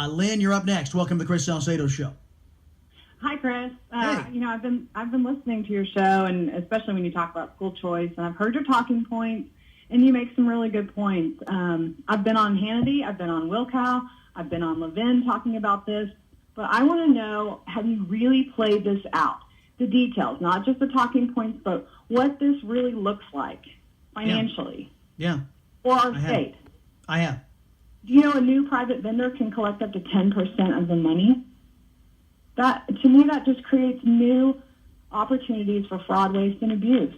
Lynn, you're up next. Welcome to the Chris Salcedo Show. Hi, Chris. Hey. I've been listening to your show, and especially when you talk about school choice, and I've heard your talking points, and you make some really good points. I've been on Hannity, I've been on Wilkow, I've been on Levin talking about this, but I want to know, have you really played this out? The details, not just the talking points, but what this really looks like financially. Yeah. For our state. I have. Do you know a new private vendor can collect up to 10% of the money? That, to me, that just creates new opportunities for fraud, waste, and abuse.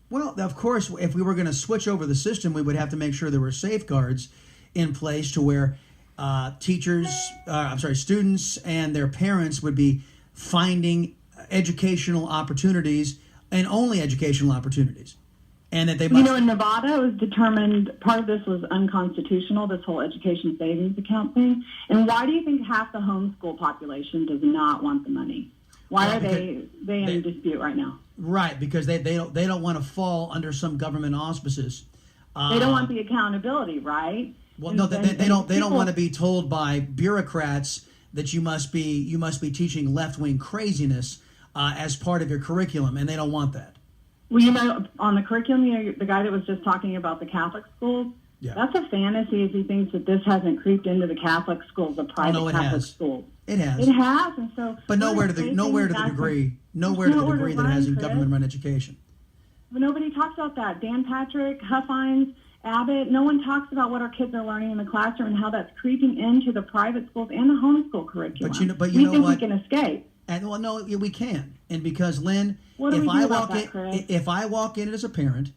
Well, of course, if we were going to switch over the system, we would have to make sure there were safeguards in place to where students and their parents would be finding educational opportunities and only educational opportunities. And that they must... in Nevada, it was determined part of this was unconstitutional, this whole education savings account thing. And why do you think half the homeschool population does not want the money? Why are they in dispute right now? Right, because they don't want to fall under some government auspices. They don't want the accountability, right? Well, no, they don't want to be told by bureaucrats that you must be teaching left-wing craziness as part of your curriculum, and they don't want that. Well, on the curriculum, the guy that was just talking about the Catholic schools, that's a fantasy if he thinks that this hasn't creeped into the Catholic schools, the private Catholic schools. It has. It has, and so. But nowhere to the degree that it has in government-run education. But nobody talks about that. Dan Patrick, Huffines, Abbott, no one talks about what our kids are learning in the classroom and how that's creeping into the private schools and the homeschool curriculum. But you know what? We think we can escape. And well, no, we can. And because Lynn, if I walk in as a parent,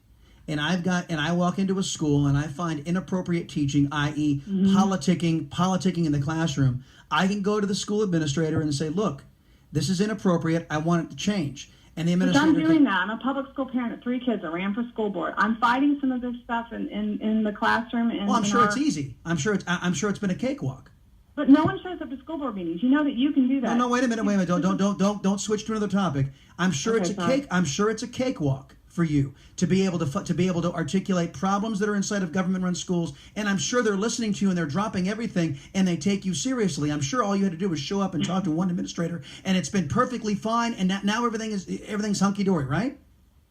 and I walk into a school and I find inappropriate teaching, i.e., politicking in the classroom, I can go to the school administrator and say, "Look, this is inappropriate. I want it to change." And the administrator. I'm doing that. I'm a public school parent of 3 kids. I ran for school board. I'm fighting some of this stuff in the classroom. Well, I'm sure it's easy. I'm sure it's been a cakewalk. But no one shows up to school board meetings. You know that you can do that. No, wait a minute. Don't switch to another topic. I'm sure it's a cakewalk for you to be able to articulate problems that are inside of government-run schools, and I'm sure they're listening to you and they're dropping everything and they take you seriously. I'm sure all you had to do was show up and talk to one administrator, and it's been perfectly fine. And now everything's hunky-dory, right?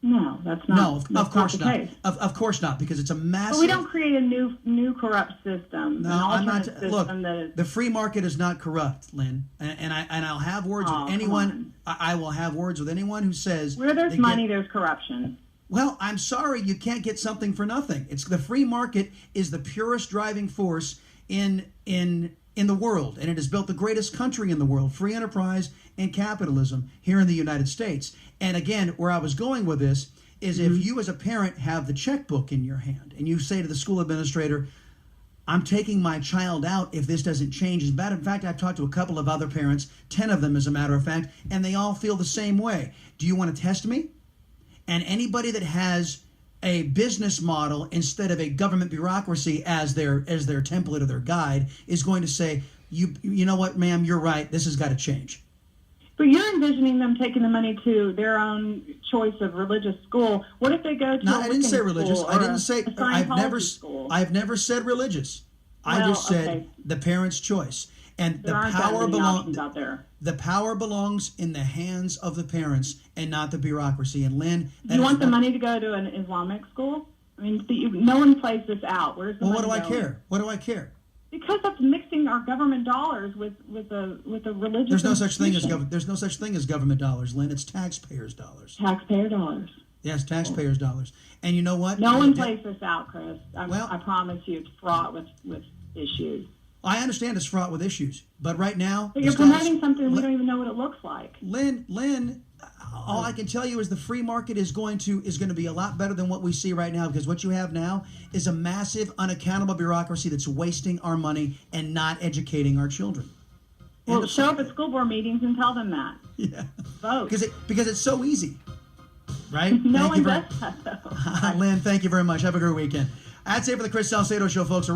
No, that's not. No, of course not. Of course not, because it's a massive. But we don't create a new corrupt system. No, I'm not. Look, the free market is not corrupt, Lynn, and I'll have words with anyone. I will have words with anyone who says where there's money, there's corruption. Well, I'm sorry, you can't get something for nothing. It's the free market is the purest driving force in the world, and it has built the greatest country in the world, free enterprise and capitalism here in the United States. And again, where I was going with this is if you as a parent have the checkbook in your hand and you say to the school administrator, "I'm taking my child out if this doesn't change." As a matter of fact, I've talked to a couple of other parents, 10 of them as a matter of fact, and they all feel the same way. Do you want to test me? And anybody that has a business model instead of a government bureaucracy as their template or their guide is going to say, you know what, ma'am, you're right. This has got to change. But you're envisioning them taking the money to their own choice of religious school. What if they go to I didn't say religious. I didn't say. I've never said religious. I just said the parent's choice. And the power belongs in the hands of the parents and not the bureaucracy. And Lynn, do you want the money to go to an Islamic school? I mean, no one plays this out. Where's the money what do I going? care? What do I care? Because that's mixing our government dollars with a religious. There's no such thing as government dollars, Lynn. It's taxpayers' dollars. Taxpayer dollars. Yes, taxpayers' dollars. And you know what? No one plays this out, Chris. I promise you, it's fraught with issues. I understand it's fraught with issues, but right now... But you're promoting something we don't even know what it looks like. Lynn, all I can tell you is the free market is going to be a lot better than what we see right now, because what you have now is a massive, unaccountable bureaucracy that's wasting our money and not educating our children. Well, show up at school board meetings and tell them that. Yeah. Vote. Because it's so easy, right? No one does that, though. Lynn, thank you very much. Have a great weekend. That's it for the Chris Salcedo Show, folks.